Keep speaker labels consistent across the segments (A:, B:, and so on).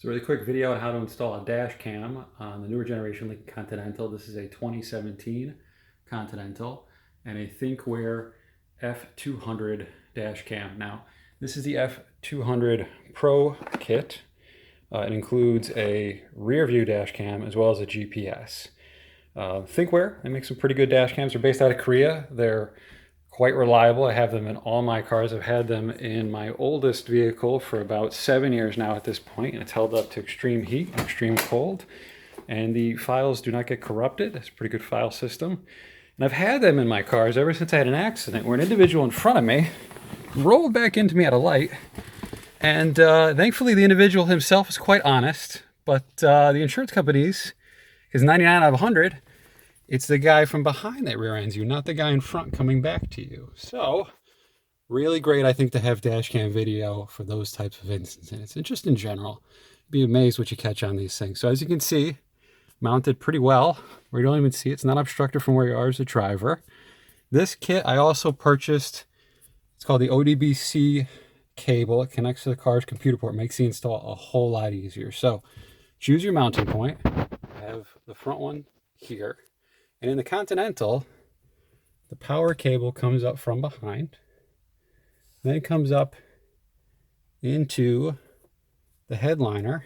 A: So a really quick video on how to install a dash cam on the newer generation Lincoln Continental. This is a 2017 Continental and a ThinkWare F200 dash cam. Now, this is the F200 Pro kit. It includes a rear view dash cam as well as a GPS. ThinkWare, they make some pretty good dash cams. They're based out of Korea. They're quite reliable. I have them in all my cars. I've had them in my oldest vehicle for about 7 years now at this point, and it's held up to extreme heat, extreme cold, and the files do not get corrupted. It's a pretty good file system. And I've had them in my cars ever since I had an accident where an individual in front of me rolled back into me at a light, and thankfully the individual himself was quite honest, but the insurance companies, because 99 out of 100, it's the guy from behind that rear ends you, not the guy in front coming back to you. So, really great, I think, to have dash cam video for those types of instances. And just in general, be amazed what you catch on these things. So as you can see, mounted pretty well, where you don't even see it. It's not obstructed from where you are as a driver. This kit I also purchased. It's called the ODBC cable. It connects to the car's computer port, makes the install a whole lot easier. So, choose your mounting point. I have the front one here. And in the Continental, the power cable comes up from behind. Then it comes up into the headliner.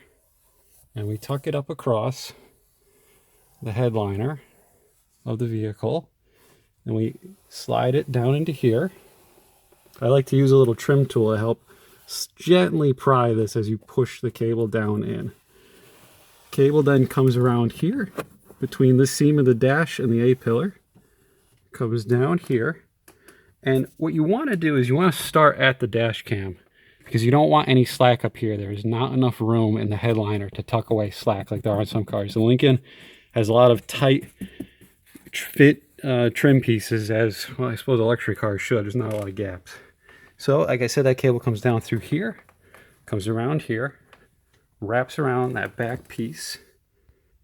A: And we tuck it up across the headliner of the vehicle. And we slide it down into here. I like to use a little trim tool to help gently pry this as you push the cable down in. Cable then comes around here between the seam of the dash and the A-pillar. Comes down here. And what you want to do is you want to start at the dash cam because you don't want any slack up here. There is not enough room in the headliner to tuck away slack like there are on some cars. The Lincoln has a lot of tight fit trim pieces, as well, I suppose a luxury car should. There's not a lot of gaps. So like I said, that cable comes down through here, comes around here, wraps around that back piece,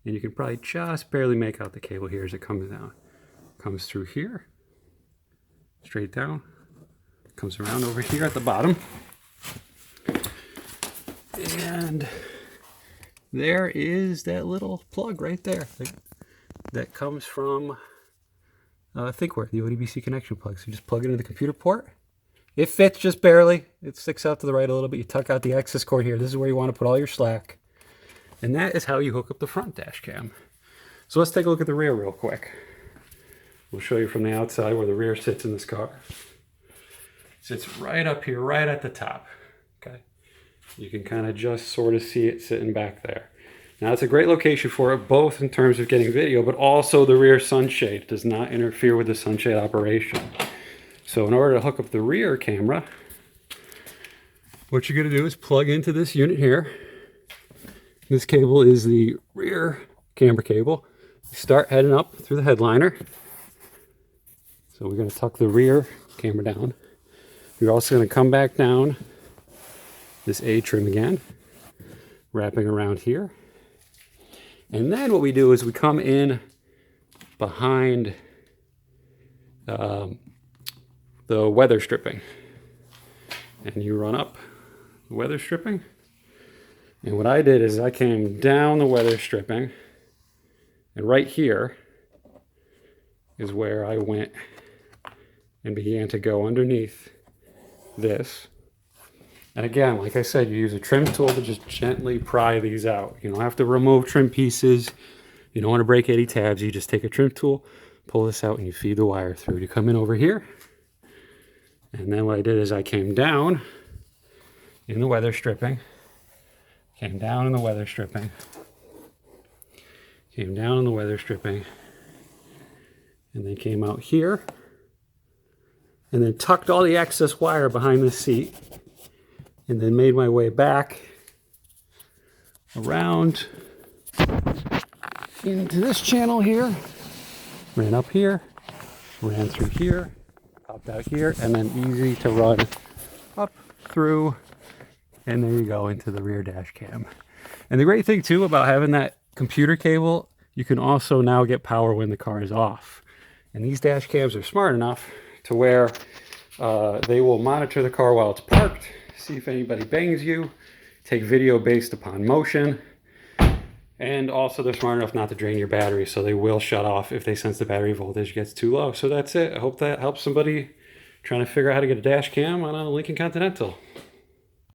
A: and you can probably just barely make out the cable here as it comes down. Comes through here, straight down, comes around over here at the bottom, and there is that little plug right there that comes from ThinkWare, the ODBC connection plug. So you just plug it into the computer port. It fits just barely. It sticks out to the right a little bit. You tuck out the access cord here. This is where you want to put all your slack. And that is how you hook up the front dash cam. So let's take a look at the rear real quick. We'll show you from the outside where the rear sits in this car. It sits right up here, right at the top. Okay, you can kind of just sort of see it sitting back there. Now it's a great location for it, both in terms of getting video, but also the rear sunshade does not interfere with the sunshade operation. So in order to hook up the rear camera, what you're going to do is plug into this unit here. This cable is the rear camera cable. You start heading up through the headliner. So we're going to tuck the rear camera down. You're also going to come back down this A trim again, wrapping around here. And then what we do is we come in behind the weather stripping. And you run up the weather stripping. And what I did is I came down the weather stripping, and right here is where I went and began to go underneath this. And again, like I said, you use a trim tool to just gently pry these out. You don't have to remove trim pieces. You don't want to break any tabs. You just take a trim tool, pull this out, and you feed the wire through. You come in over here, and then what I did is I came down in the weather stripping. Came down in the weather stripping, came down in the weather stripping, and then came out here, and then tucked all the excess wire behind the seat, and then made my way back around into this channel here, ran up here, ran through here, popped out here, and then easy to run up through. And there you go into the rear dash cam. And the great thing too about having that computer cable, you can also now get power when the car is off. And these dash cams are smart enough to where they will monitor the car while it's parked, see if anybody bangs you, take video based upon motion. And also they're smart enough not to drain your battery, so they will shut off if they sense the battery voltage gets too low. So that's it. I hope that helps somebody trying to figure out how to get a dash cam on a Lincoln Continental.